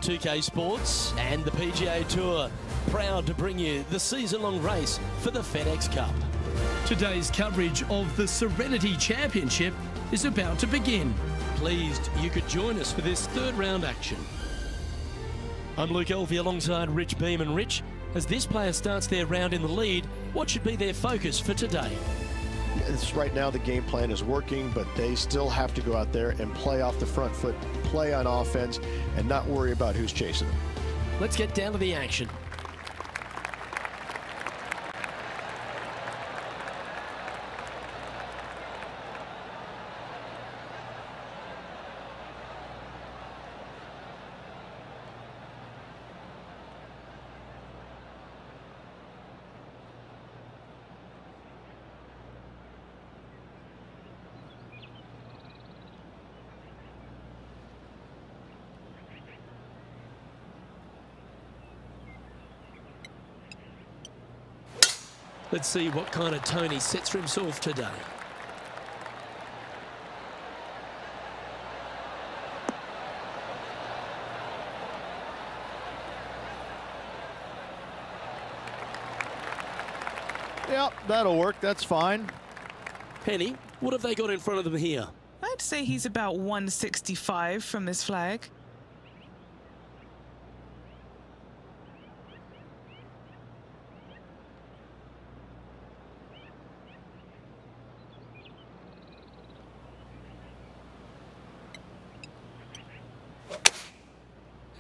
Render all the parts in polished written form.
2K Sports and the PGA Tour, proud to bring you the season-long race for the FedExCup. Today's coverage of the Serenity Championship is about to begin. Pleased you could join us for this third round action. I'm Luke Elvey alongside Rich Beam. And Rich, as this player starts their round in the lead, what should be their focus for today? Right now the game plan is working, but they still have to go out there and play off the front foot, play on offense, and not worry about who's chasing them. Let's get down to the action. Let's see what kind of tone he sets for himself today. Yep, that'll work. That's fine. Penny, what have they got in front of them here? I'd say he's about 165 from this flag.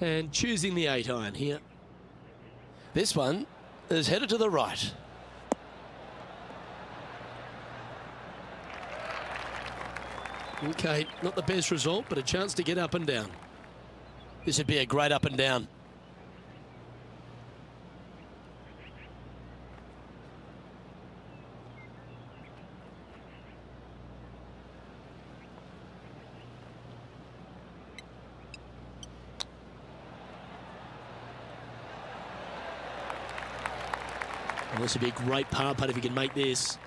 And choosing the 8-iron here. This one is headed to the right. Okay, not the best result, but a chance to get up and down. This would be a great up and down. Well, this would be a great par putt if he can make this.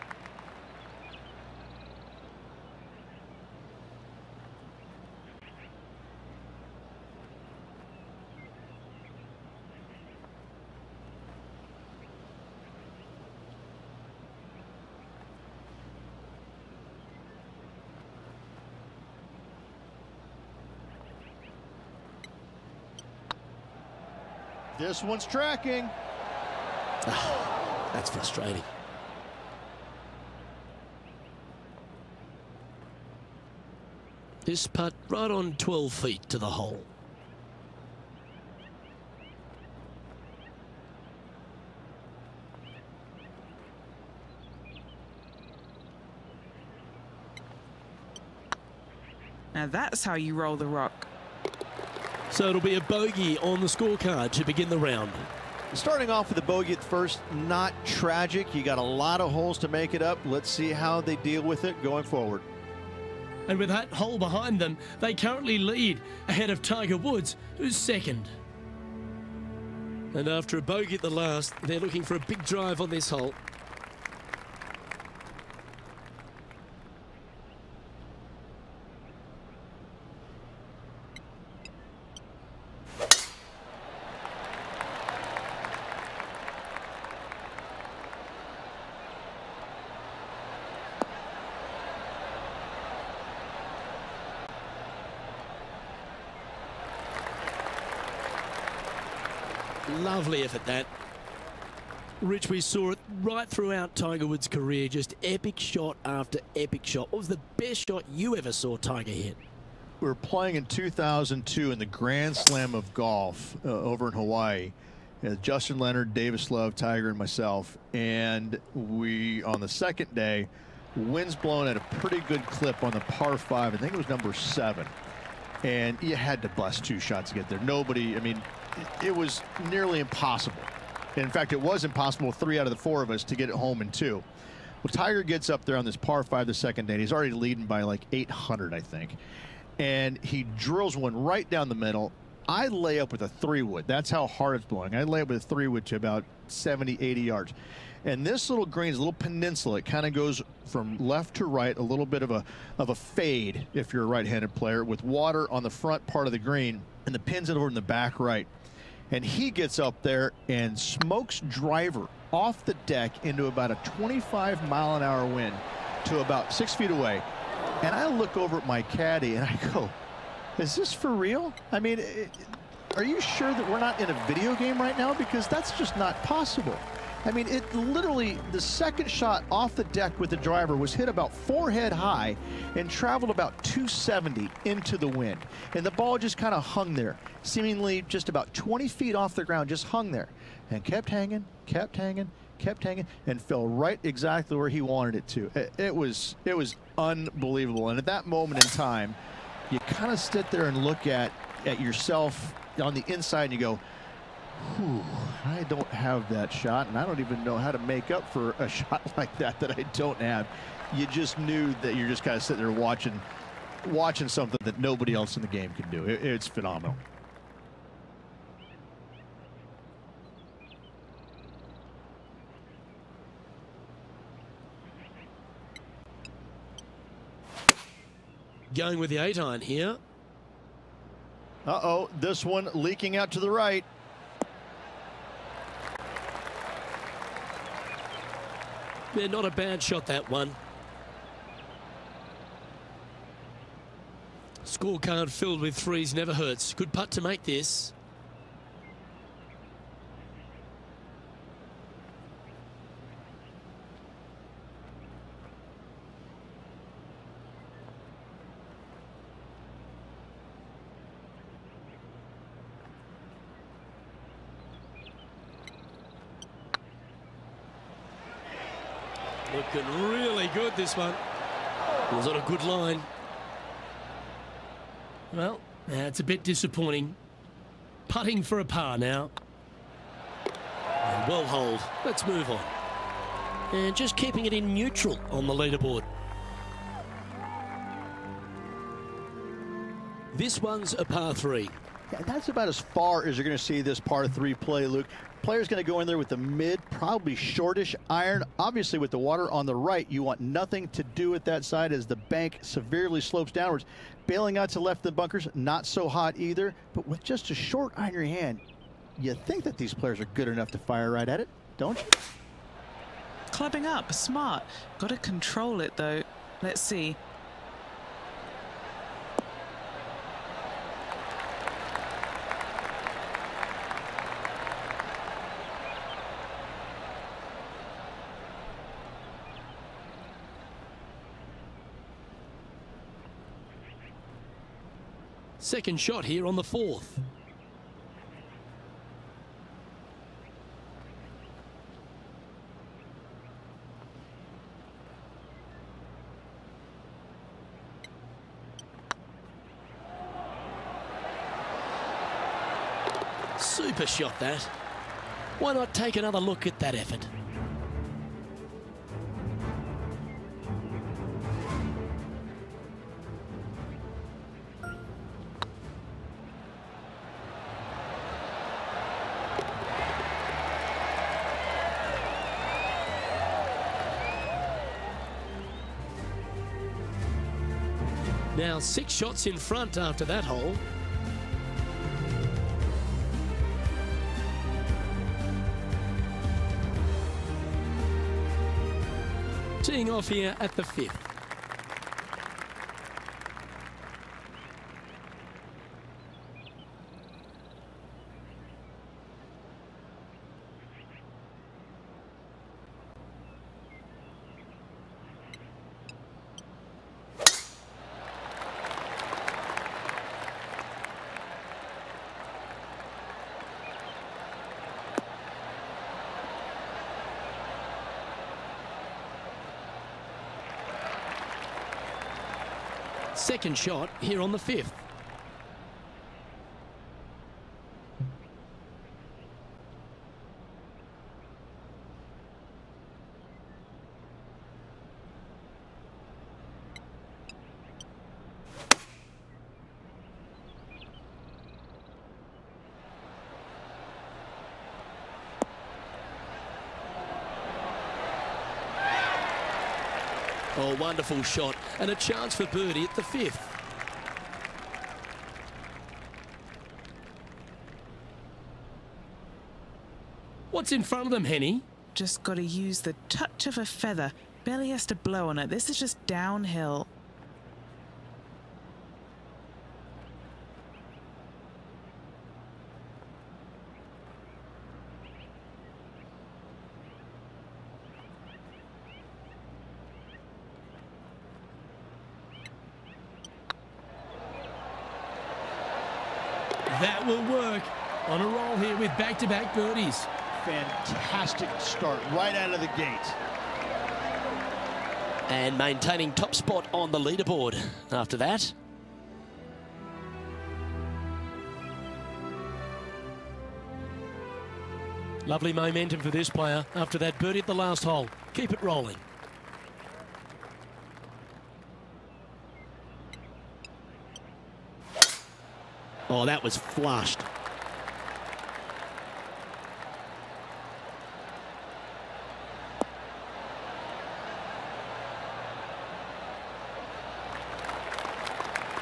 This one's tracking. That's frustrating. This putt right on 12 feet to the hole. Now that's how you roll the rock. So it'll be a bogey on the scorecard to begin the round. Starting off with a bogey at first, not tragic. You got a lot of holes to make it up. Let's see how they deal with it going forward. And with that hole behind them, they currently lead ahead of Tiger Woods, who's second. And after a bogey at the last, they're looking for a big drive on this hole. Lovely effort, that. Rich, we saw it right throughout Tiger Woods' career, just epic shot after epic shot. What was the best shot you ever saw Tiger hit? We were playing in 2002 in the Grand Slam of golf over in Hawaii. Justin Leonard, Davis Love, Tiger, and myself. And we, on the second day, winds blowing at a pretty good clip on the par 5. I think it was number 7. And you had to bust 2 shots to get there. Nobody, I mean, it was nearly impossible. In fact, it was impossible, 3 out of the 4 of us, to get it home in 2. Well, Tiger gets up there on this par 5 the second day. He's already leading by like 800, I think. And he drills one right down the middle. I lay up with a 3-wood. That's how hard it's blowing. I lay up with a 3-wood to about 70, 80 yards. And this little green is a little peninsula. It kind of goes from left to right, a little bit of a fade if you're a right-handed player, with water on the front part of the green. and the pin's it over in the back right. And he gets up there and smokes driver off the deck into about a 25-mile-an-hour wind to about 6 feet away. And I look over at my caddy and I go, is this for real? I mean, are you sure that we're not in a video game right now? Because that's just not possible. I mean, it literally, the second shot off the deck with the driver was hit about forehead high and traveled about 270 into the wind. And the ball just kind of hung there, seemingly just about 20 feet off the ground, just hung there and kept hanging, kept hanging, kept hanging, and fell right exactly where he wanted it to. It was unbelievable. And at that moment in time, you kind of sit there and look at yourself on the inside and you go, whew, I don't have that shot, and I don't even know how to make up for a shot like that I don't have. You just knew that you're just kind of sitting there watching something that nobody else in the game can do. It's phenomenal. Going with the 8-iron here. Uh-oh, this one leaking out to the right. Yeah, not a bad shot, that one. Scorecard filled with threes never hurts. Good putt to make this. Looking really good, this one. Was on a good line. Well, it's a bit disappointing. Putting for a par now. And well holed. Let's move on. And just keeping it in neutral on the leaderboard. This one's a par 3. Yeah, that's about as far as you're going to see this par 3 play, Luke. Player's going to go in there with the mid, probably shortish iron. Obviously, with the water on the right, you want nothing to do with that side as the bank severely slopes downwards. Bailing out to left of the bunkers, not so hot either. But with just a short iron in your hand, you think that these players are good enough to fire right at it, don't you? Clubbing up, smart. Got to control it, though. Let's see. Second shot here on the 4th. Super shot, that. Why not take another look at that effort? Now 6 shots in front after that hole. Teeing off here at the 5th. Second shot here on the 5th. Oh, wonderful shot, and a chance for birdie at the 5th. What's in front of them, Henny? Just got to use the touch of a feather. Barely has to blow on it. This is just downhill. That will work. On a roll here with back-to-back birdies. Fantastic start right out of the gate. And maintaining top spot on the leaderboard after that. Lovely momentum for this player after that birdie at the last hole. Keep it rolling. Oh, that was flushed.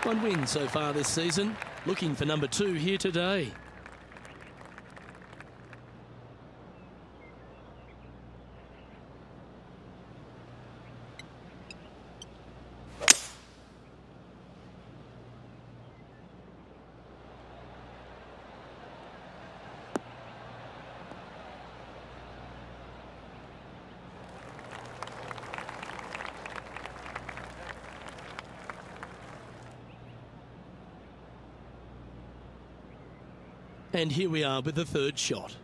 One win so far this season. Looking for number 2 here today. And here we are with the third shot.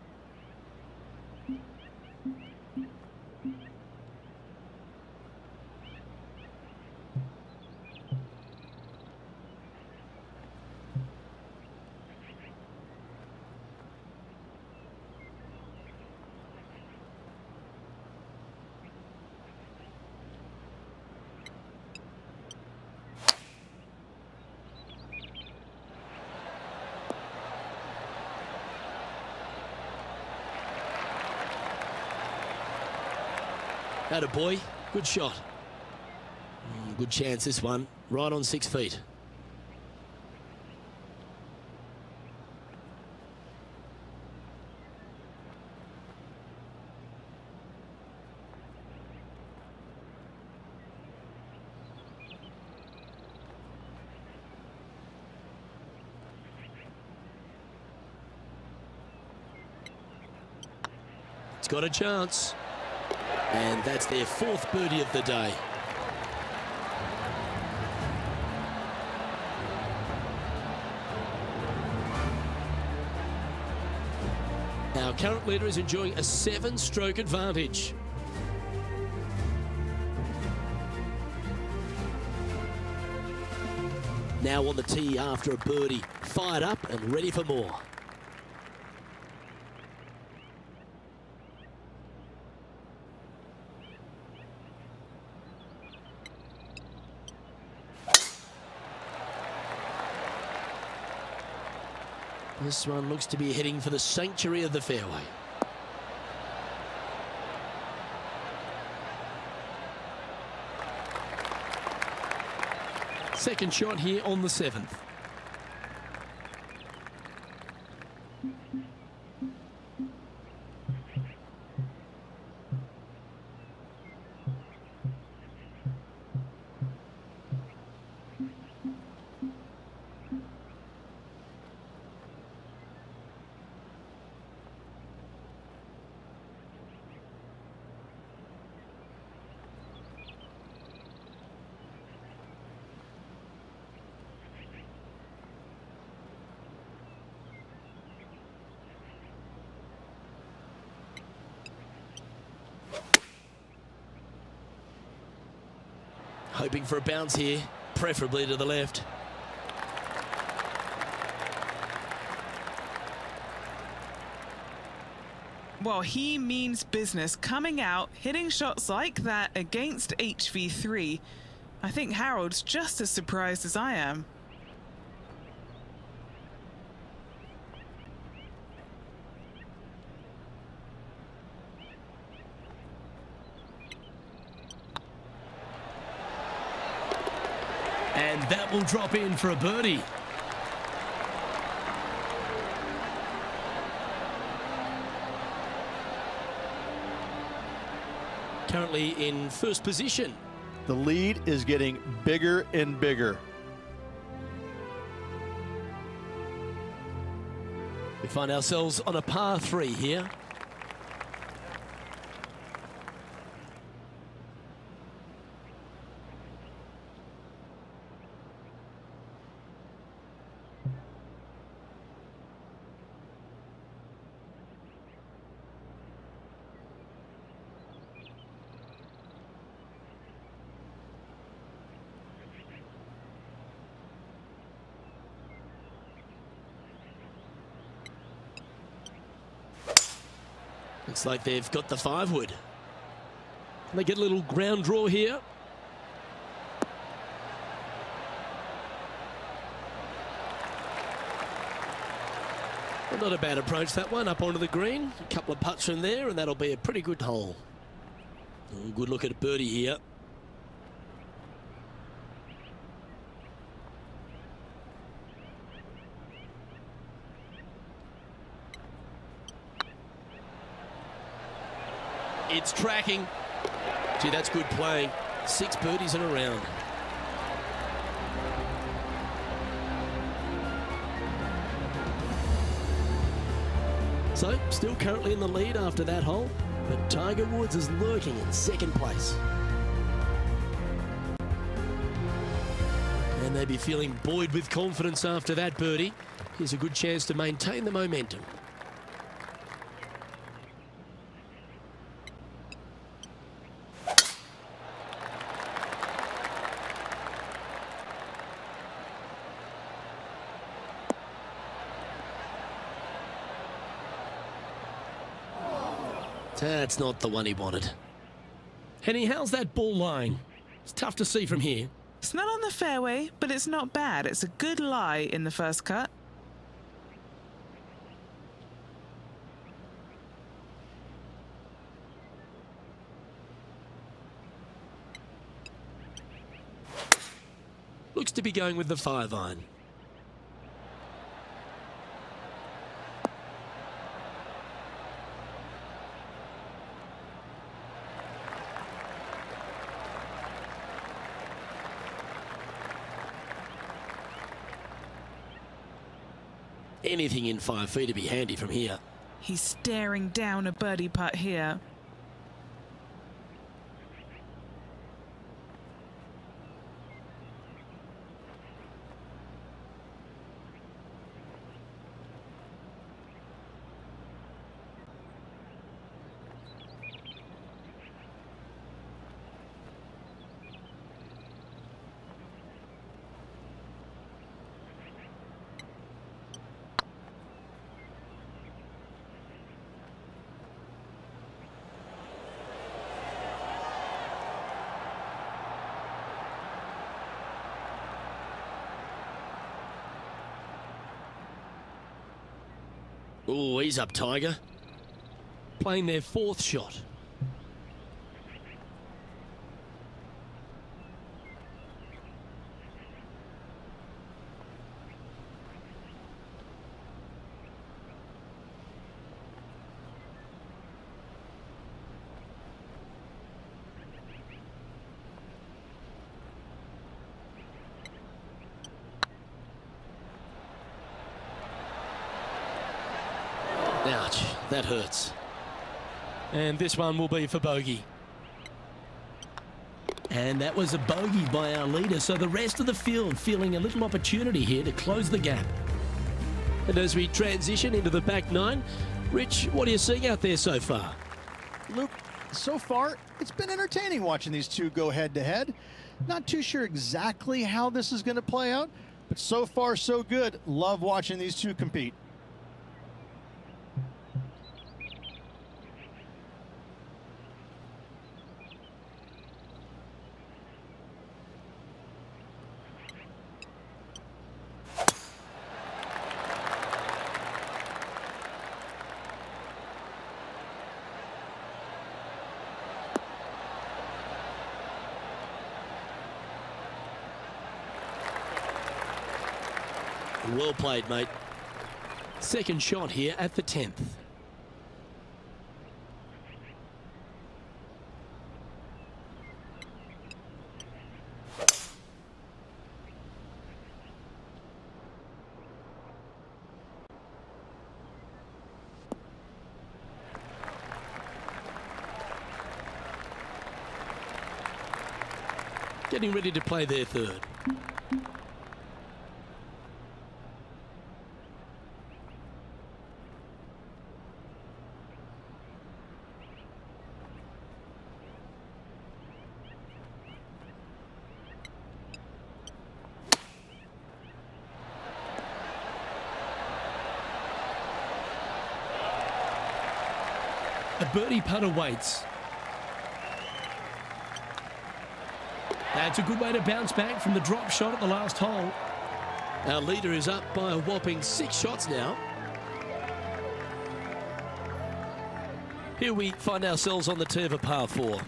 Atta boy, good shot. Good chance this one, right on 6 feet. It's got a chance. And that's their 4th birdie of the day. Our current leader is enjoying a 7-stroke advantage. Now on the tee after a birdie, fired up and ready for more. This one looks to be heading for the sanctuary of the fairway. Second shot here on the 7th. Hoping for a bounce here, preferably to the left. Well, he means business. Coming out, hitting shots like that against HV3. I think Harold's just as surprised as I am. And that will drop in for a birdie. currently in first position. The lead is getting bigger and bigger. We find ourselves on a par 3 here. Looks like they've got the 5-wood. They get a little ground draw here. Well, not a bad approach, that one, up onto the green. A couple of putts from there, and that'll be a pretty good hole. Oh, good look at a birdie here. It's tracking. Gee, that's good playing. 6 birdies in a round. So, still currently in the lead after that hole, but Tiger Woods is lurking in second place. And they'd be feeling buoyed with confidence after that birdie. Here's a good chance to maintain the momentum. That's not the one he wanted. Henny, how's that ball lying? It's tough to see from here. It's not on the fairway, but it's not bad. It's a good lie in the first cut. Looks to be going with the 5-iron. Anything in 5 feet to be handy from here. He's staring down a birdie putt here. Oh, he's up, Tiger. Playing their 4th shot. Ouch, that hurts. And this one will be for bogey. And that was a bogey by our leader, so the rest of the field feeling a little opportunity here to close the gap. And as we transition into the back 9, Rich, what are you seeing out there so far? Luke, so far, it's been entertaining watching these two go head-to-head. Not too sure exactly how this is going to play out, but so far, so good. Love watching these two compete. Well played, mate. Second shot here at the 10th. getting ready to play their third. A birdie putt awaits. That's a good way to bounce back from the drop shot at the last hole. Our leader is up by a whopping 6 shots now. Here we find ourselves on the tee of a par 4.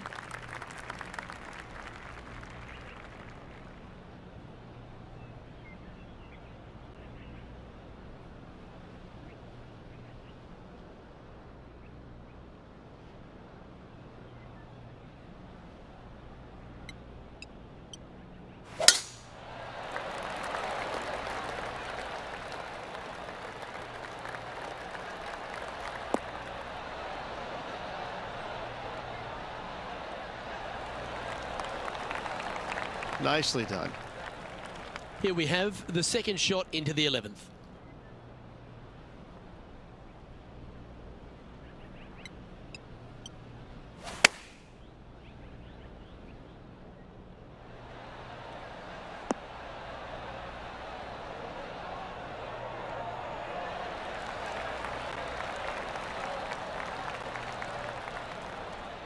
Nicely done. Here we have the second shot into the 11th.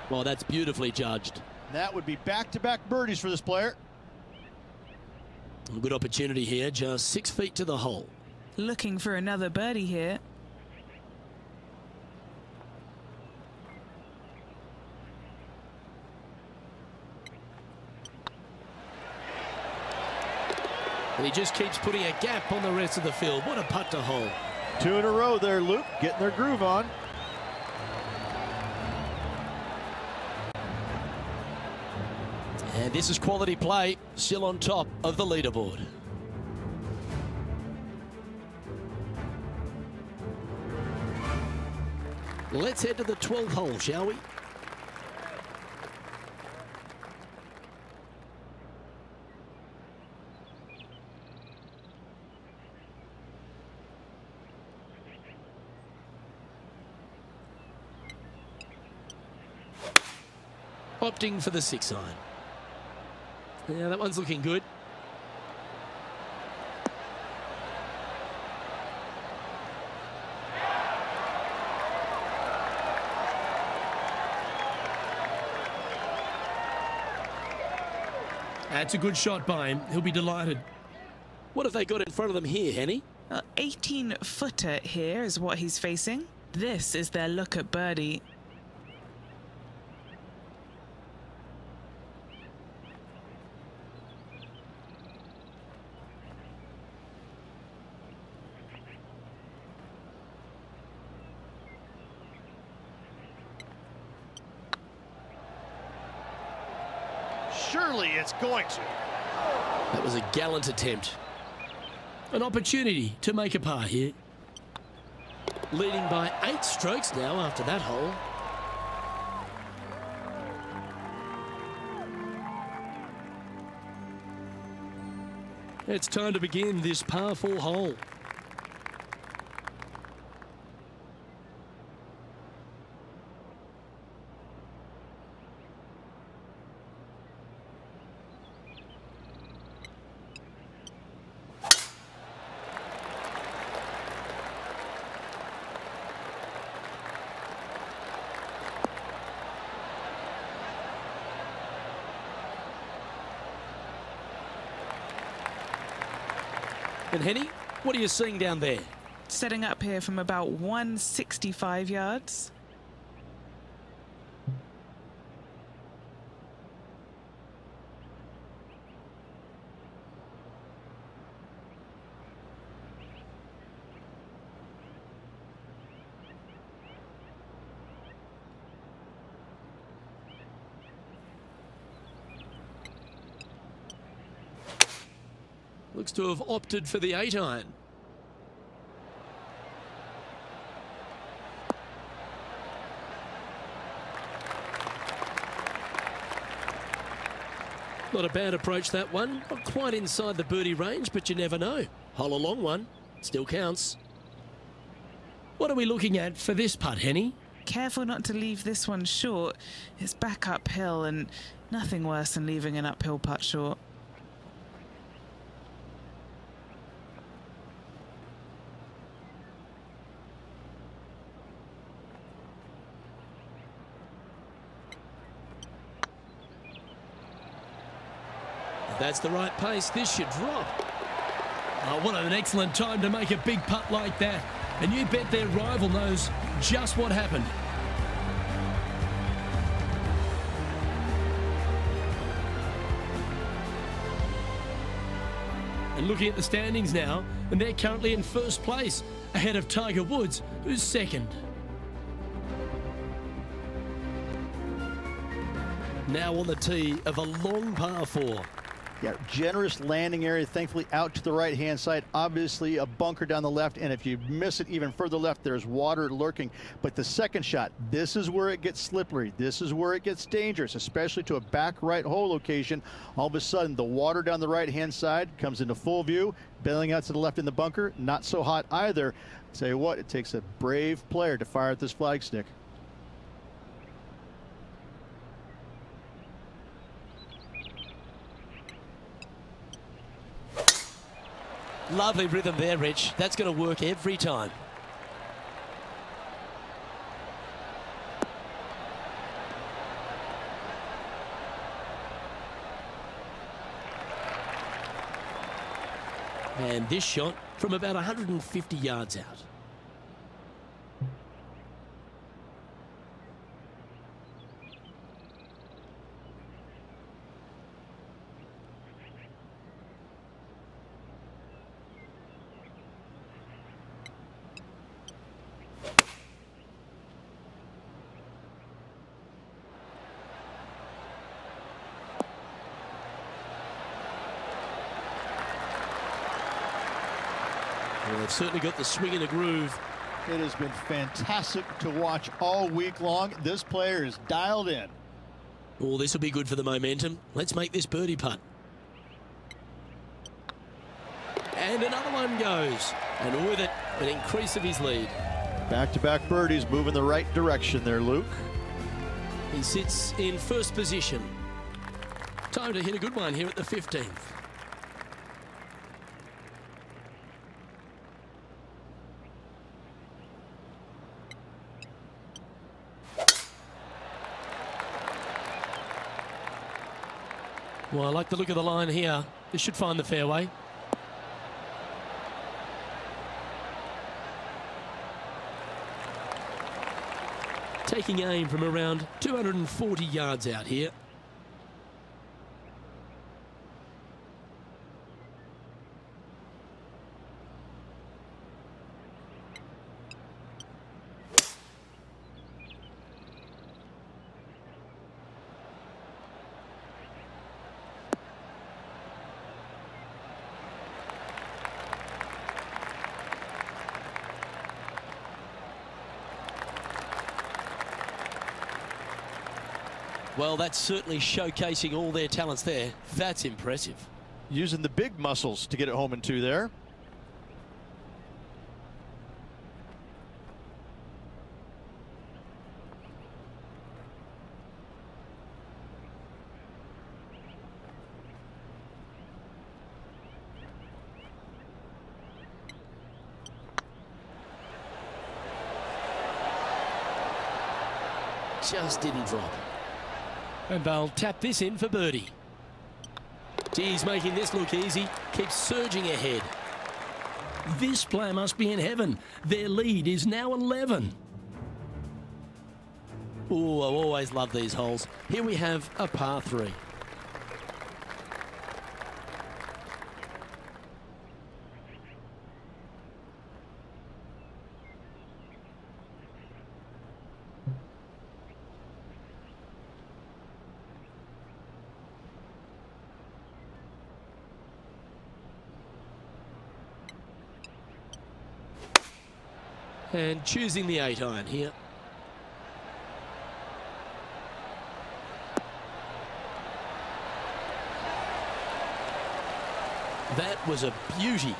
Well, that's beautifully judged. That would be back-to-back birdies for this player. A good opportunity here, just 6 feet to the hole. Looking for another birdie here. And he just keeps putting a gap on the rest of the field. What a putt to hole. 2 in a row there, Luke, getting their groove on. And this is quality play, still on top of the leaderboard. Let's head to the 12th hole, shall we? Opting for the 6 iron. Yeah, that one's looking good. That's a good shot by him. He'll be delighted. What have they got in front of them here, Henny? 18-footer here is what he's facing. This is their look at birdie. Surely it's going to. That was a gallant attempt. An opportunity to make a par here. Leading by 8 strokes now after that hole. It's time to begin this par 4 hole. And Henny, what are you seeing down there? Setting up here from about 165 yards. Looks to have opted for the 8 iron. Not a bad approach, that one. Not quite inside the birdie range, but you never know. Hole a long one. Still counts. What are we looking at for this putt, Henny? Careful not to leave this one short. It's back uphill and nothing worse than leaving an uphill putt short. If that's the right pace, this should drop. Oh, what an excellent time to make a big putt like that. And you bet their rival knows just what happened. And looking at the standings now, and they're currently in first place, ahead of Tiger Woods, who's second. Now on the tee of a long par 4. Yeah, generous landing area, thankfully out to the right-hand side. Obviously a bunker down the left, and if you miss it even further left, there's water lurking. But the second shot, this is where it gets slippery. This is where it gets dangerous, especially to a back right hole location. All of a sudden, the water down the right-hand side comes into full view, bailing out to the left in the bunker. Not so hot either. Tell you what, it takes a brave player to fire at this flagstick. Lovely rhythm there, Rich. That's going to work every time. And this shot from about 150 yards out. Well, they've certainly got the swing and a groove. It has been fantastic to watch all week long. This player is dialed in. Oh, this will be good for the momentum. Let's make this birdie putt. And another one goes. And with it, an increase of his lead. Back-to-back birdies, moving the right direction there, Luke. He sits in first position. Time to hit a good one here at the 15th. Well, I like the look of the line here. This should find the fairway. Taking aim from around 240 yards out here. Well, that's certainly showcasing all their talents there. That's impressive. Using the big muscles to get it home in 2 there. Just didn't drop. And they'll tap this in for birdie. Geez, making this look easy. Keeps surging ahead. This player must be in heaven. Their lead is now 11. Oh, I always love these holes. Here we have a par 3. And choosing the 8-iron here. That was a beauty.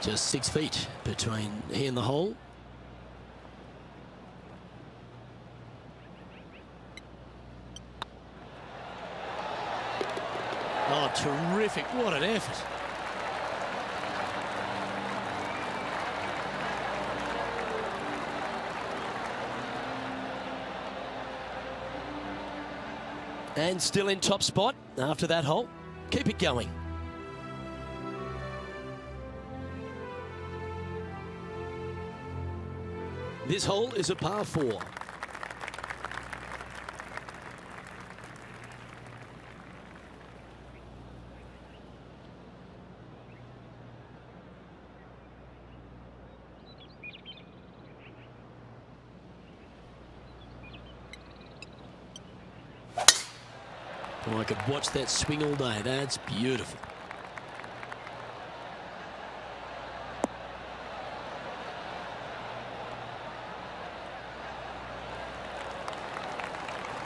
Just 6 feet between he and the hole. Oh, terrific. What an effort. And still in top spot after that hole. Keep it going. This hole is a par 4. Oh, I could watch that swing all day. That's beautiful.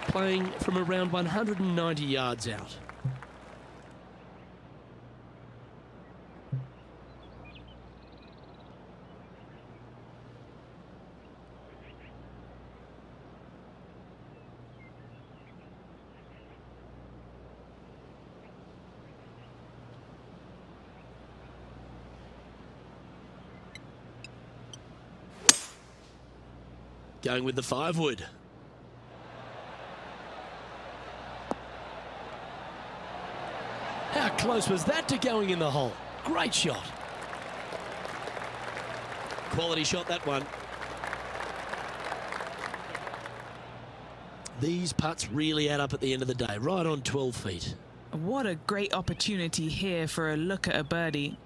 Playing from around 190 yards out. Going with the 5-wood. How close was that to going in the hole? Great shot. Quality shot, that one. These putts really add up at the end of the day, right on 12 feet. What a great opportunity here for a look at a birdie.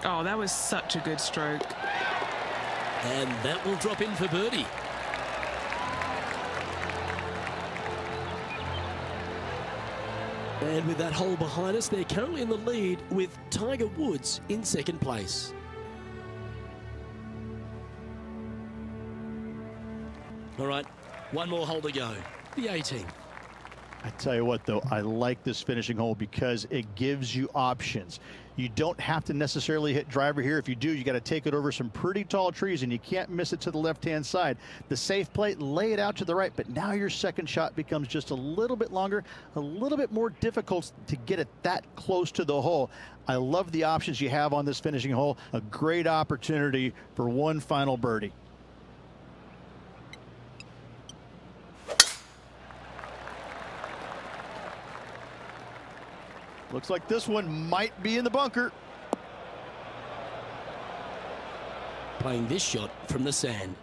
Oh, that was such a good stroke. And that will drop in for birdie. And with that hole behind us, they're currently in the lead with Tiger Woods in second place. All right, one more hole to go, the 18th. I tell you what, though, I like this finishing hole because it gives you options. You don't have to necessarily hit driver here. If you do, you got to take it over some pretty tall trees, and you can't miss it to the left-hand side. The safe play, lay it out to the right, but now your second shot becomes just a little bit longer, a little bit more difficult to get it that close to the hole. I love the options you have on this finishing hole. A great opportunity for one final birdie. Looks like this one might be in the bunker. Playing this shot from the sand.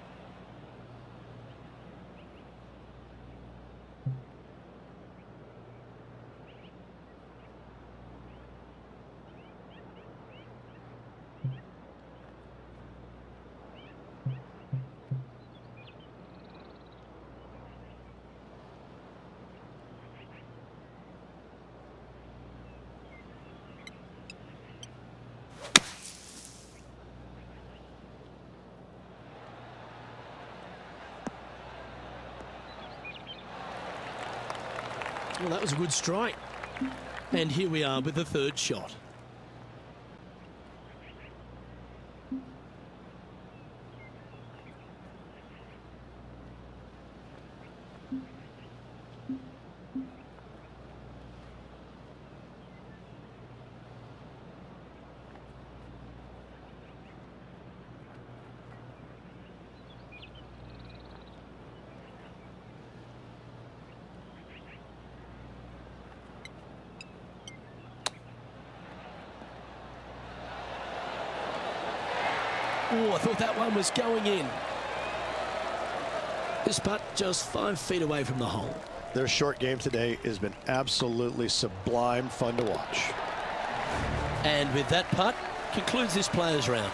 Well, that was a good strike. And here we are with the third shot. Oh, I thought that one was going in. This putt just 5 feet away from the hole. Their short game today has been absolutely sublime fun to watch. And with that putt, concludes this players round.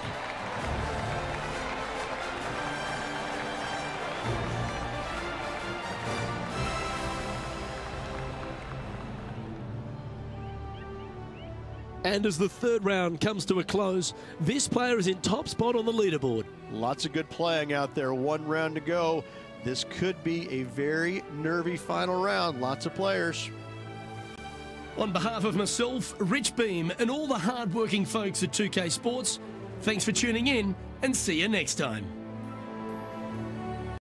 And as the third round comes to a close, this player is in top spot on the leaderboard. Lots of good playing out there. 1 round to go. This could be a very nervy final round. Lots of players. On behalf of myself, Rich Beam, and all the hard-working folks at 2K Sports, thanks for tuning in and see you next time.